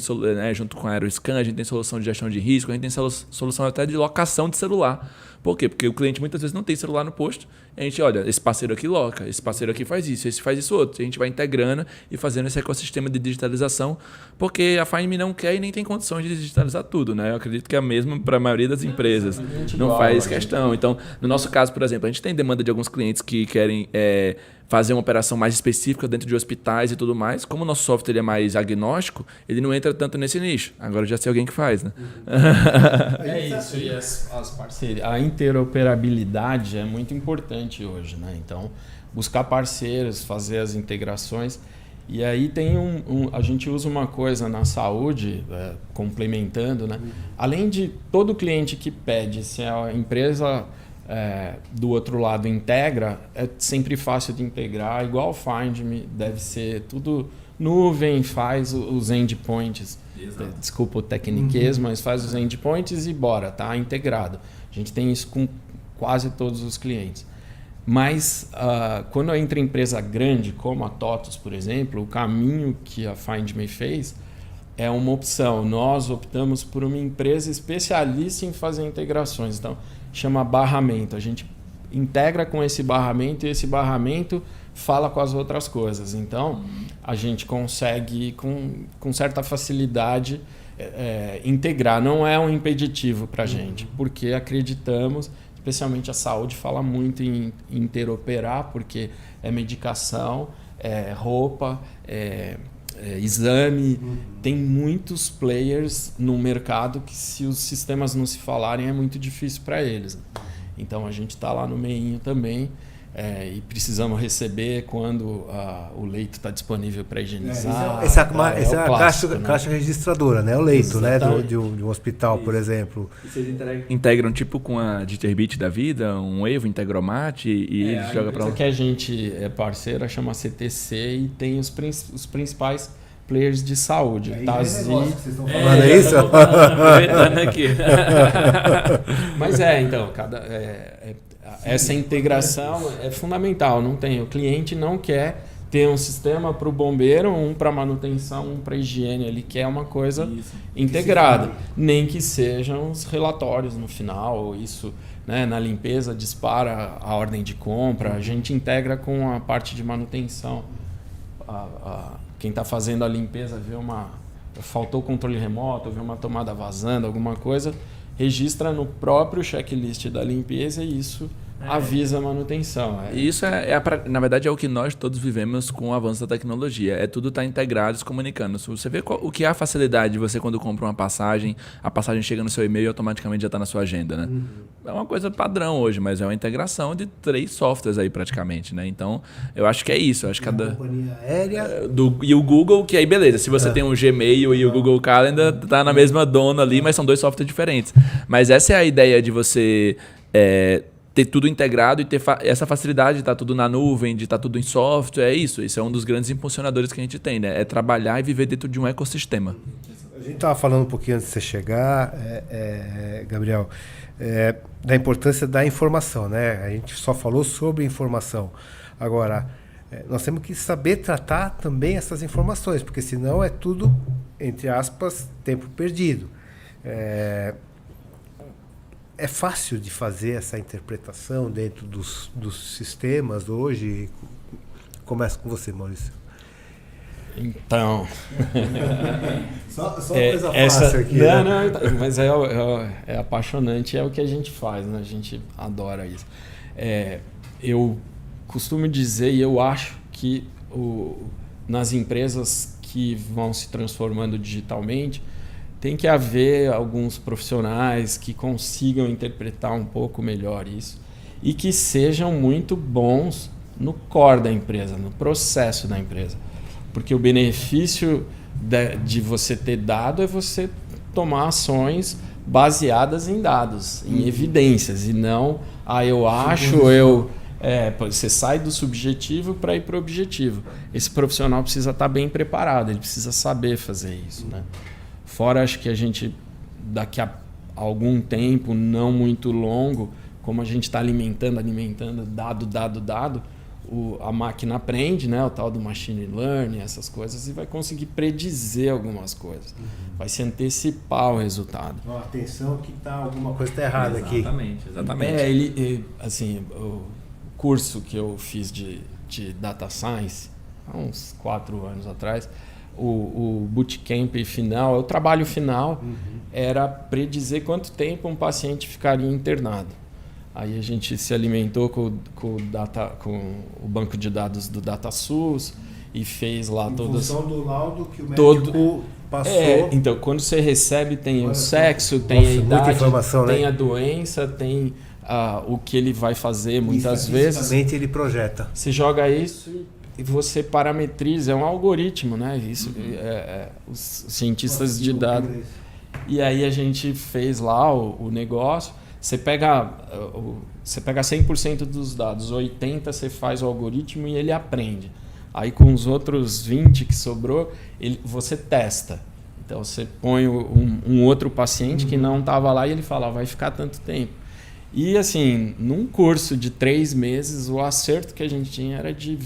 junto com a Aeroscan, a gente tem solução de gestão de risco, a gente tem solução até de locação de celular. Por quê? Porque o cliente muitas vezes não tem celular no posto. A gente, olha, esse parceiro aqui loca, esse parceiro aqui faz isso, esse faz isso outro. A gente vai integrando e fazendo esse ecossistema de digitalização, porque a Find Me não quer e nem tem condições de digitalizar tudo, né? Eu acredito que é a mesma para a maioria das empresas. Não faz questão. Então, no nosso caso, por exemplo, a gente tem demanda de alguns clientes que querem fazer uma operação mais específica dentro de hospitais e tudo mais. Como o nosso software é mais agnóstico, ele não entra tanto nesse nicho. Agora já sei alguém que faz, né? É isso. E as parcerias, a interoperabilidade é muito importante hoje, né? Então, buscar parceiros, fazer as integrações. E aí tem a gente usa uma coisa na saúde, complementando, né? Além de todo cliente que pede, se a empresa do outro lado integra, é sempre fácil de integrar, igual o Find Me, deve ser tudo nuvem, faz os endpoints. Exato. Desculpa o tecniquez, mas faz os endpoints e bora, tá integrado. A gente tem isso com quase todos os clientes. Mas quando entra empresa grande, como a TOTUS, por exemplo, o caminho que a Find Me fez é uma opção. Nós optamos por uma empresa especialista em fazer integrações. Então, chama barramento. A gente integra com esse barramento e esse barramento fala com as outras coisas. Então, a gente consegue, com certa facilidade, integrar. Não é um impeditivo para a gente, porque acreditamos, especialmente a saúde fala muito em interoperar, porque é medicação, é roupa, exame. Tem muitos players no mercado que, se os sistemas não se falarem, é muito difícil para eles. Então a gente está lá no meinho também, e precisamos receber quando o leito está disponível para higienizar. Essa é a caixa registradora, né? O leito, né? De um hospital, por exemplo. E vocês integram tipo com a Jitterbit da vida, um Evo, Integromat, e ele joga para lá. Que a gente é parceira, chama CTC, e tem os principais players de saúde. Tazi. Vocês estão falando isso? Aproveitando aqui. Mas então, essa integração é fundamental. Não tem, o cliente não quer ter um sistema para o bombeiro, um para manutenção, um para higiene. Ele quer uma coisa integrada, nem que sejam os relatórios no final, ou isso, né, na limpeza dispara a ordem de compra, a gente integra com a parte de manutenção. Quem está fazendo a limpeza vê faltou o controle remoto, vê uma tomada vazando, alguma coisa, registra no próprio checklist da limpeza e isso avisa a manutenção. E isso na verdade, é o que nós todos vivemos com o avanço da tecnologia. É tudo estar integrado, se comunicando. Se você vê o que é a facilidade de você, quando compra uma passagem, a passagem chega no seu e-mail e automaticamente já está na sua agenda, né? É uma coisa padrão hoje, mas é uma integração de 3 softwares aí praticamente, né? Então, eu acho que é isso. Eu acho que companhia aérea. E o Google, que aí beleza. Se você tem um Gmail e o Google Calendar, tá na mesma dona ali, mas são 2 softwares diferentes. Mas essa é a ideia de você ter tudo integrado e ter essa facilidade de estar tudo na nuvem, de estar tudo em software. É isso. Esse é um dos grandes impulsionadores que a gente tem, né? É trabalhar e viver dentro de um ecossistema. A gente estava falando um pouquinho antes de você chegar, Gabriel, da importância da informação, né? A gente só falou sobre informação. Agora, nós temos que saber tratar também essas informações, porque senão é tudo, entre aspas, tempo perdido. É fácil de fazer essa interpretação dentro dos sistemas hoje? Começa com você, Maurício. Então... só coisa fácil aqui. Não, mas é apaixonante, é o que a gente faz, né? A gente adora isso. Eu costumo dizer, e eu acho que nas empresas que vão se transformando digitalmente, tem que haver alguns profissionais que consigam interpretar um pouco melhor isso e que sejam muito bons no core da empresa, no processo da empresa. Porque o benefício de você ter dado é você tomar ações baseadas em dados, em evidências, e não, eu acho, você sai do subjetivo para ir para o objetivo. Esse profissional precisa estar bem preparado, ele precisa saber fazer isso, né? Fora, acho que a gente, daqui a algum tempo, não muito longo, como a gente está alimentando, dado, a máquina aprende, né, o tal do machine learning, essas coisas, e vai conseguir predizer algumas coisas. Vai se antecipar ao resultado. Atenção que alguma coisa está errada aqui. Exatamente. Assim, o curso que eu fiz de Data Science, há uns 4 anos atrás, o bootcamp final, o trabalho final, era predizer quanto tempo um paciente ficaria internado. Aí a gente se alimentou com o banco de dados do DataSUS e fez lá todas... Em função do laudo que o médico passou... Então, quando você recebe, tem o sexo, tem a idade, tem a doença, tem o que ele vai fazer muitas vezes. Ele projeta. Você joga isso e você parametriza, é um algoritmo, né? Isso, os cientistas de dados. E aí a gente fez lá o negócio. Você pega 100% dos dados, 80% você faz o algoritmo e ele aprende. Aí com os outros 20% que sobrou, você testa. Então você põe um outro paciente que não estava lá e ele fala, vai ficar tanto tempo. E assim, num curso de 3 meses, o acerto que a gente tinha era de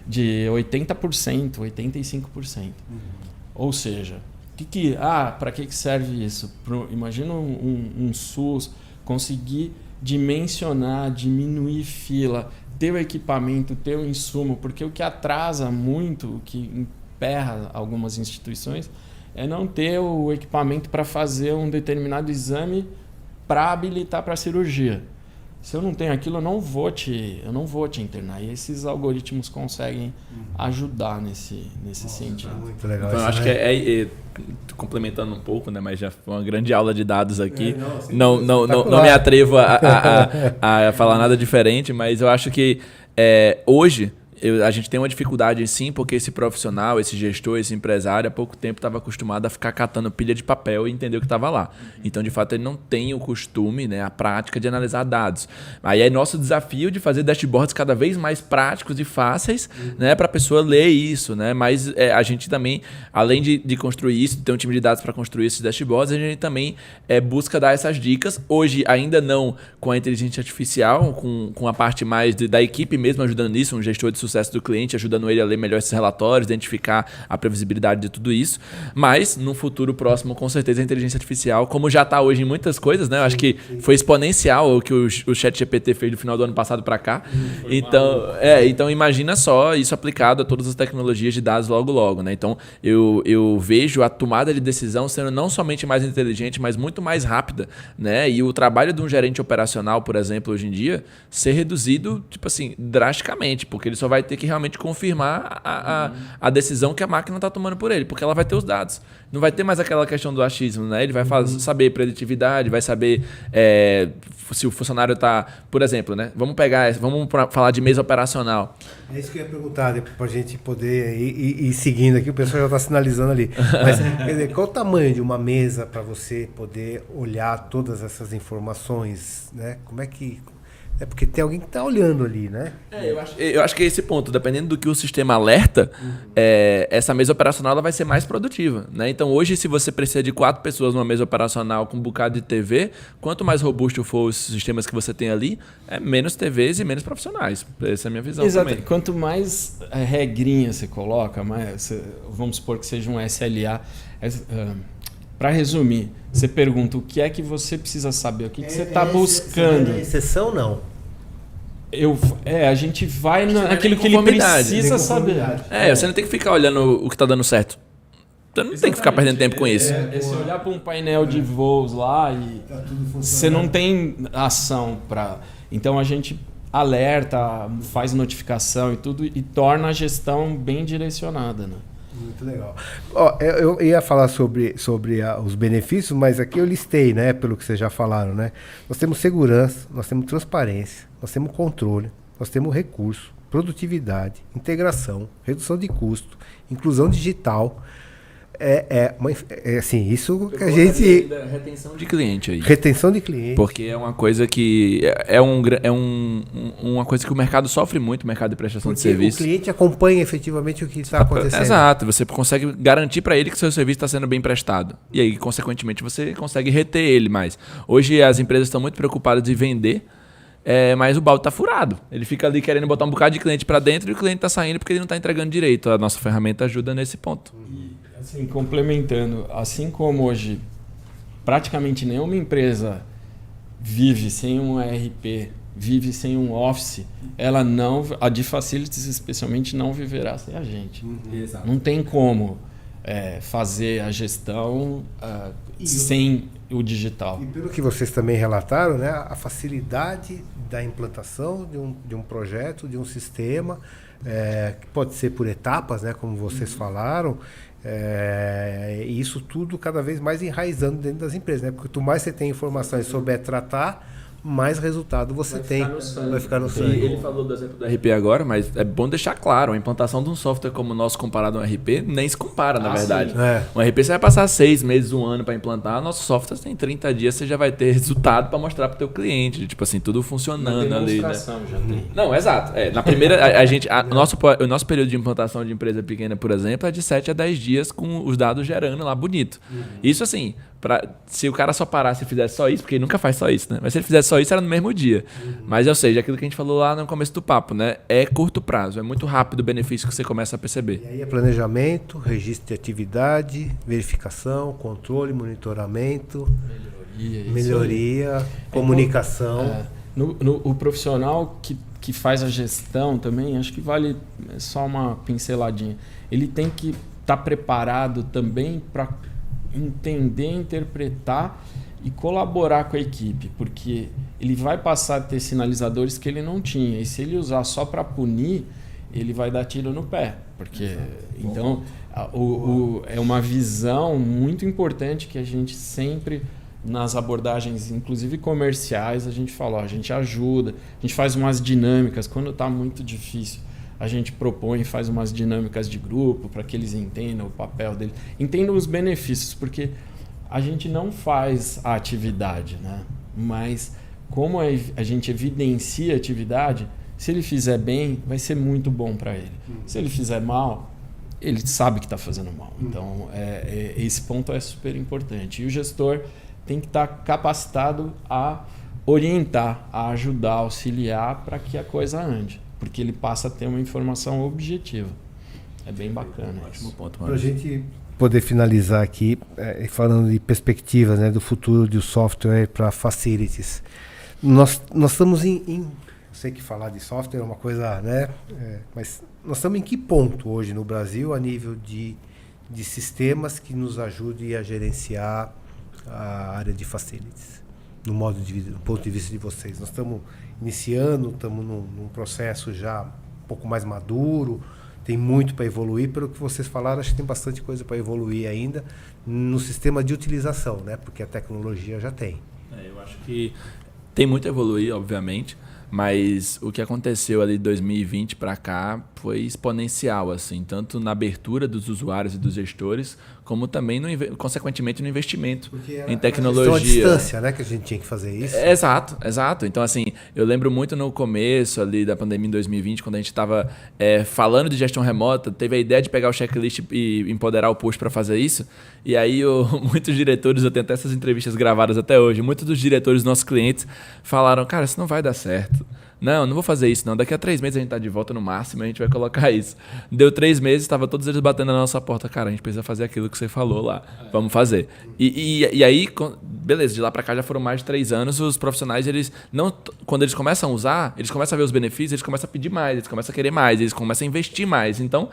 80%, 85%. Ou seja, para que serve isso? Imagina um SUS conseguir dimensionar, diminuir fila, ter o equipamento, ter o insumo, porque o que atrasa muito, o que emperra algumas instituições, é não ter o equipamento para fazer um determinado exame para habilitar para a cirurgia. Se eu não tenho aquilo, eu não vou te internar. E esses algoritmos conseguem ajudar nesse sentido. É muito legal. Então, eu acho que complementando um pouco, né, mas já foi uma grande aula de dados aqui. Não me atrevo a falar nada diferente, mas eu acho que hoje a gente tem uma dificuldade sim, porque esse profissional, esse gestor, esse empresário, há pouco tempo estava acostumado a ficar catando pilha de papel e entender o que estava lá. Então, de fato, ele não tem o costume, né, a prática de analisar dados. Aí é nosso desafio de fazer dashboards cada vez mais práticos e fáceis, né, para a pessoa ler isso. Né? Mas a gente também, além de construir isso, de ter um time de dados para construir esses dashboards, a gente também busca dar essas dicas. Hoje, ainda não com a inteligência artificial, com a parte mais da equipe mesmo ajudando nisso, um gestor de sucesso do cliente, ajudando ele a ler melhor esses relatórios, identificar a previsibilidade de tudo isso. Mas, no futuro próximo, com certeza, a inteligência artificial, como já está hoje em muitas coisas, né? Eu acho que foi exponencial o que o ChatGPT fez do final do ano passado para cá. Então, imagina só isso aplicado a todas as tecnologias de dados logo. Né? Então, eu vejo a tomada de decisão sendo não somente mais inteligente, mas muito mais rápida. Né? E o trabalho de um gerente operacional, por exemplo, hoje em dia, ser reduzido, tipo assim, drasticamente, porque ele só vai ter que realmente confirmar a decisão que a máquina está tomando por ele, porque ela vai ter os dados. Não vai ter mais aquela questão do achismo, né? Ele vai saber preditividade, vai saber se o funcionário está... Por exemplo, né? Vamos falar de mesa operacional. É isso que eu ia perguntar, para a gente poder ir seguindo aqui, o pessoal já está sinalizando ali. Mas, quer dizer, qual o tamanho de uma mesa para você poder olhar todas essas informações, né? Como é que... É porque tem alguém que está olhando ali, né? Eu acho que é esse ponto. Dependendo do que o sistema alerta, essa mesa operacional ela vai ser mais produtiva. Né? Então, hoje, se você precisa de 4 pessoas numa mesa operacional com um bocado de TV, quanto mais robusto for os sistemas que você tem ali, menos TVs e menos profissionais. Essa é a minha visão. Exato. Também. Quanto mais regrinha você coloca, vamos supor que seja um SLA... Para resumir, você pergunta o que é que você precisa saber, o que você está buscando. Exceção, não. A gente vai naquilo que ele precisa saber. Você não tem que ficar olhando o que está dando certo. Você não tem que ficar perdendo tempo com isso. Se olhar para um painel de voos lá e você não tem ação para... Então a gente alerta, faz notificação e tudo e torna a gestão bem direcionada, né? Muito legal. Eu ia falar sobre os benefícios, mas aqui eu listei, né, pelo que vocês já falaram, né? Nós temos segurança, nós temos transparência, nós temos controle, nós temos recurso, produtividade, integração, redução de custo, inclusão digital. Assim, isso que a gente... Retenção de cliente aí. Retenção de cliente. Porque é uma coisa que... uma coisa que o mercado sofre muito, o mercado de prestação de serviço. O cliente acompanha efetivamente o que está acontecendo. Exato. Você consegue garantir para ele que seu serviço está sendo bem prestado. E aí, consequentemente, você consegue reter ele mais. Hoje, as empresas estão muito preocupadas em vender, mas o balde está furado. Ele fica ali querendo botar um bocado de cliente para dentro e o cliente está saindo porque ele não está entregando direito. A nossa ferramenta ajuda nesse ponto. Assim, complementando, assim como hoje praticamente nenhuma empresa vive sem um ERP, vive sem um Office, a de Facilities especialmente não viverá sem a gente. Exato. Não tem como fazer a gestão sem o digital. E pelo que vocês também relataram, né, a facilidade da implantação de um projeto, de um sistema, que pode ser por etapas, né, como vocês falaram, e isso tudo cada vez mais enraizando dentro das empresas, né? Porque quanto mais você tem informações e souber tratar, mais resultado você tem. Vai ficar no sangue. Ele falou do exemplo do RP agora, mas é bom deixar claro, a implantação de um software como o nosso comparado a um RP nem se compara, na verdade. Um RP você vai passar 6 meses, 1 ano para implantar, nosso software tem 30 dias, você já vai ter resultado para mostrar para o teu cliente, tipo assim, tudo funcionando ali, né? Já tem. Não, exato. Na primeira, o nosso período de implantação de empresa pequena, por exemplo, é de 7 a 10 dias com os dados gerando lá bonito. Isso assim, se o cara só parasse e fizesse só isso, porque ele nunca faz só isso, né? Mas se ele fizesse só isso, era no mesmo dia. Mas, ou seja, aquilo que a gente falou lá no começo do papo, né? É curto prazo, é muito rápido o benefício que você começa a perceber. E aí é planejamento, registro de atividade, verificação, controle, monitoramento, melhoria, comunicação. O profissional que faz a gestão também, acho que vale só uma pinceladinha. Ele tem que estar preparado também para entender, interpretar e colaborar com a equipe, porque ele vai passar a ter sinalizadores que ele não tinha, e se ele usar só para punir, ele vai dar tiro no pé, porque então é uma visão muito importante que a gente sempre nas abordagens, inclusive comerciais, a gente fala, a gente ajuda, a gente faz umas dinâmicas quando está muito difícil. a gente propõe, faz umas dinâmicas de grupo para que eles entendam o papel deles, entendam os benefícios, porque a gente não faz a atividade, né? Mas como a gente evidencia a atividade, se ele fizer bem, vai ser muito bom para ele. Se ele fizer mal, ele sabe que está fazendo mal. Então, esse ponto é super importante. E o gestor tem que estar capacitado a orientar, a ajudar, a auxiliar para que a coisa ande. Porque ele passa a ter uma informação objetiva. É bem bacana. Ótimo ponto, Para a gente poder finalizar aqui, falando de perspectivas, né, do futuro do software para facilities. Nós estamos eu sei que falar de software é uma coisa, né? Mas nós estamos em que ponto hoje no Brasil a nível de sistemas que nos ajudem a gerenciar a área de facilities, no ponto de vista de vocês? Nós estamos iniciando, estamos num processo já um pouco mais maduro, tem muito para evoluir. Pelo que vocês falaram, acho que tem bastante coisa para evoluir ainda no sistema de utilização, né? Porque a tecnologia já tem. Eu acho que tem muito a evoluir, obviamente, mas o que aconteceu ali de 2020 para cá foi exponencial, assim, tanto na abertura dos usuários e dos gestores, como também, consequentemente, no investimento em tecnologia. A distância, né, que a gente tinha que fazer isso. Exato. Então, assim, eu lembro muito no começo ali da pandemia em 2020, quando a gente estava falando de gestão remota, teve a ideia de pegar o checklist e empoderar o post para fazer isso. E aí, muitos diretores, eu tenho até essas entrevistas gravadas até hoje, muitos dos diretores dos nossos clientes falaram, cara, isso não vai dar certo. Não vou fazer isso não. Daqui a 3 meses a gente tá de volta no máximo, a gente vai colocar isso. Deu 3 meses, estava todos eles batendo na nossa porta. Cara, a gente precisa fazer aquilo que você falou lá. Vamos fazer. E aí, beleza, de lá para cá já foram mais de 3 anos. Os profissionais, quando eles começam a usar, eles começam a ver os benefícios, eles começam a pedir mais, eles começam a querer mais, eles começam a investir mais. Então,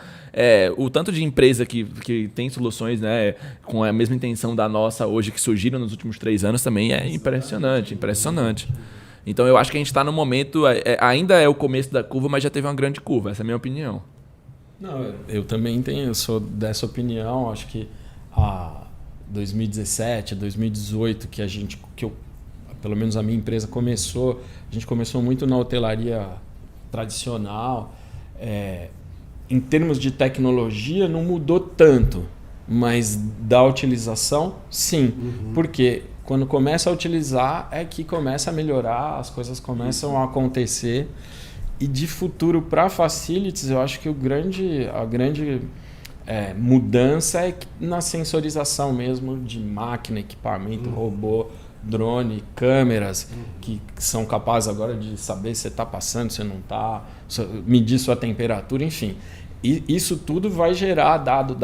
o tanto de empresa que tem soluções, né, com a mesma intenção da nossa hoje, que surgiram nos últimos 3 anos, também é impressionante. Então, eu acho que a gente está no momento, ainda é o começo da curva, mas já teve uma grande curva. Essa é a minha opinião. Não, eu também eu sou dessa opinião. Acho que 2017, 2018, pelo menos a minha empresa a gente começou muito na hotelaria tradicional. Em termos de tecnologia, não mudou tanto, mas da utilização, sim. Porque quando começa a utilizar é que começa a melhorar, as coisas começam a acontecer. E de futuro para facilities, eu acho que a grande mudança é na sensorização mesmo de máquina, equipamento, robô, drone, câmeras, que são capazes agora de saber se você está passando, se não está, medir sua temperatura, enfim. E isso tudo vai gerar dado,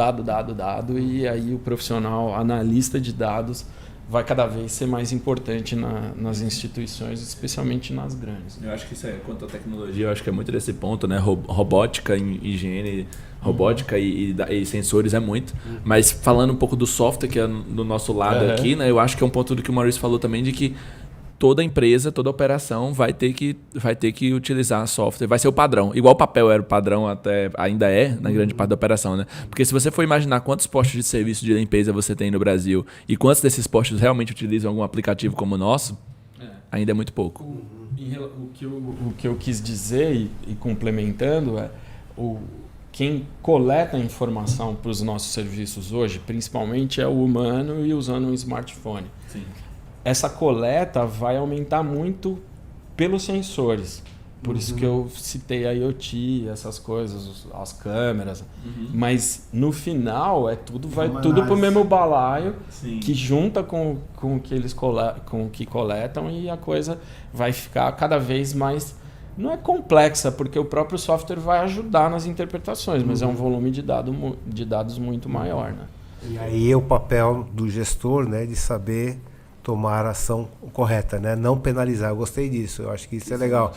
e aí o profissional analista de dados vai cada vez ser mais importante nas instituições, especialmente nas grandes. Eu acho que isso quanto à tecnologia, eu acho que é muito desse ponto, né? Robótica, higiene, robótica e sensores é muito. Mas falando um pouco do software, que é do nosso lado aqui, né? Eu acho que é um ponto do que o Maurício falou também, de que toda empresa, toda operação vai ter que utilizar software. Vai ser o padrão. Igual o papel era o padrão, ainda na grande parte da operação, né? Porque se você for imaginar quantos postos de serviço de limpeza você tem no Brasil e quantos desses postos realmente utilizam algum aplicativo como o nosso, ainda é muito pouco. O que eu quis dizer, e complementando, quem coleta a informação para os nossos serviços hoje, principalmente é o humano e usando um smartphone. Sim. Essa coleta vai aumentar muito pelos sensores. Por isso que eu citei a IoT, essas coisas, as câmeras. Mas no final vai tudo para o mesmo balaio. Sim. Que junta com o que eles com o que coletam, e a coisa vai ficar cada vez mais. Não é complexa, porque o próprio software vai ajudar nas interpretações, mas é um volume de dados muito maior, né? E aí é o papel do gestor, né, de saber tomar a ação correta, né? Não penalizar. Eu gostei disso, eu acho que isso é legal.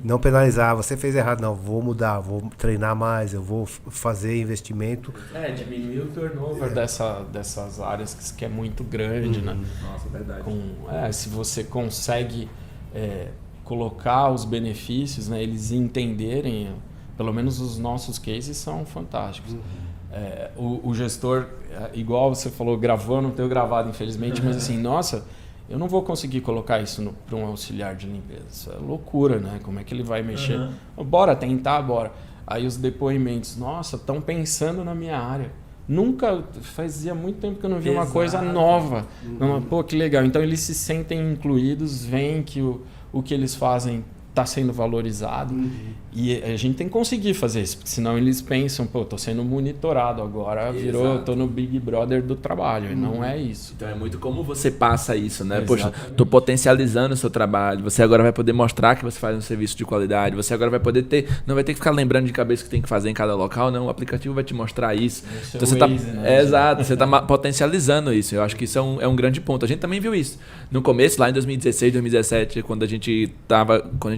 Não penalizar, você fez errado, não, vou mudar, vou treinar mais, eu vou fazer investimento. Diminuir o turnover dessas áreas que é muito grande, né? Nossa, verdade. Se você consegue colocar os benefícios, né, eles entenderem, pelo menos os nossos cases são fantásticos. O gestor, igual você falou, gravou, não tenho gravado, infelizmente, mas assim, nossa, Eu não vou conseguir colocar isso para um auxiliar de limpeza. Isso é loucura, né? Como é que ele vai mexer? Bora tentar, bora. Aí os depoimentos, nossa, estão pensando na minha área. Nunca, fazia muito tempo que eu não vi uma coisa nova. Pô, que legal. Então eles se sentem incluídos, veem que o que eles fazem está sendo valorizado. E a gente tem que conseguir fazer isso, porque senão eles pensam, pô, tô sendo monitorado agora, tô no Big Brother do trabalho. E não é isso. Então é muito como você passa isso, né? Poxa, tô potencializando o seu trabalho, você agora vai poder mostrar que você faz um serviço de qualidade, você agora vai poder não vai ter que ficar lembrando de cabeça o que tem que fazer em cada local, não, o aplicativo vai te mostrar isso. Então você Waze, né? exato, você tá potencializando isso. Eu acho que isso é um grande ponto. A gente também viu isso. No começo, lá em 2016, 2017, quando a gente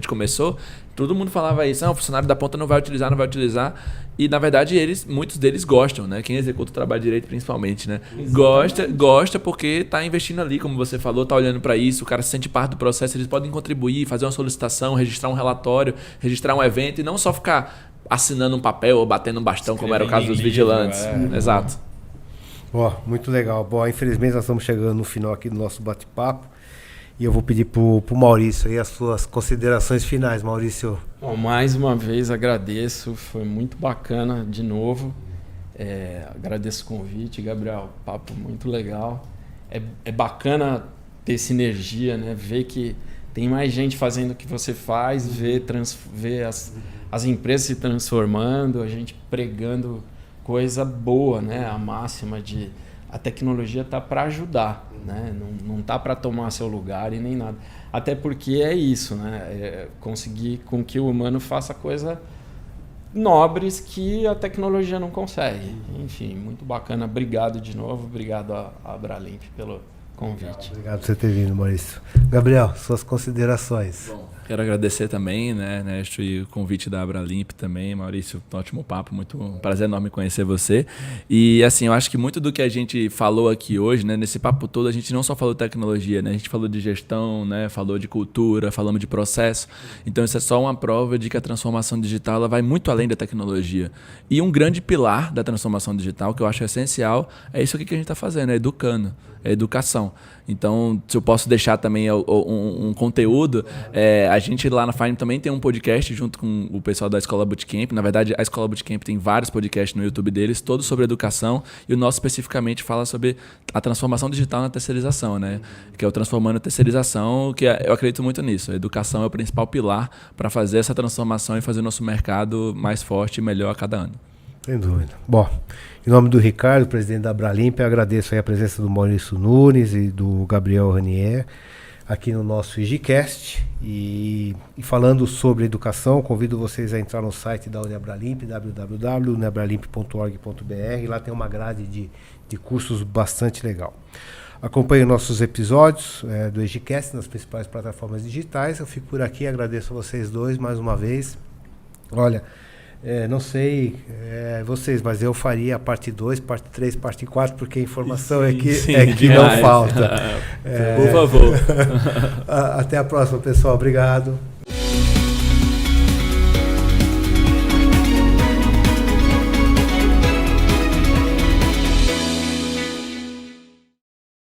começou, todo mundo falava isso, o funcionário da ponta não vai utilizar. E, na verdade, muitos deles gostam, né? Quem executa o trabalho direito, principalmente, né? Gosta porque está investindo ali, como você falou, está olhando para isso, o cara se sente parte do processo, eles podem contribuir, fazer uma solicitação, registrar um relatório, registrar um evento e não só ficar assinando um papel ou batendo um bastão, como era o caso dos vigilantes. Exato. Muito legal. Bom, infelizmente nós estamos chegando no final aqui do nosso bate-papo. E eu vou pedir pro Maurício aí as suas considerações finais, Maurício. Bom, mais uma vez agradeço, foi muito bacana de novo. Agradeço o convite, Gabriel, papo muito legal. É bacana ter sinergia, né? Ver que tem mais gente fazendo o que você faz, ver as empresas se transformando, a gente pregando coisa boa, né? A máxima de a tecnologia está para ajudar, né? Não está para tomar seu lugar e nem nada. Até porque é isso, né? Conseguir com que o humano faça coisas nobres que a tecnologia não consegue. Enfim, muito bacana. Obrigado de novo. Obrigado a Abralimp pelo convite. Obrigado por você ter vindo, Maurício. Gabriel, suas considerações. Bom, quero agradecer também, né, Ernesto, e o convite da Abralimp também. Maurício, um ótimo papo, um prazer enorme conhecer você. E assim, eu acho que muito do que a gente falou aqui hoje, né, nesse papo todo, a gente não só falou de tecnologia, né, a gente falou de gestão, né, falou de cultura, falamos de processo. Então isso é só uma prova de que a transformação digital ela vai muito além da tecnologia. E um grande pilar da transformação digital, que eu acho essencial, é isso aqui que a gente está fazendo, é educando, é educação. Então, se eu posso deixar também um conteúdo, a gente lá na Fine também tem um podcast junto com o pessoal da Escola Bootcamp. Na verdade, a Escola Bootcamp tem vários podcasts no YouTube deles, todos sobre educação, e o nosso especificamente fala sobre a transformação digital na terceirização, né? Que é o Transformando a Terceirização, que eu acredito muito nisso. A educação é o principal pilar para fazer essa transformação e fazer o nosso mercado mais forte e melhor a cada ano. Sem dúvida. Bom, em nome do Ricardo, presidente da Abralimp, eu agradeço aí a presença do Maurício Nunes e do Gabriel Ranier aqui no nosso IGCast. E falando sobre educação, convido vocês a entrar no site da Uniabralimp, www.uniabralimp.org.br. Lá tem uma grade de cursos bastante legal. Acompanhe nossos episódios do IGCast nas principais plataformas digitais. Eu fico por aqui, agradeço a vocês dois mais uma vez. Olha... não sei vocês, mas eu faria a parte 2, parte 3, parte 4, porque a informação é que não falta. Por favor. Até a próxima, pessoal. Obrigado.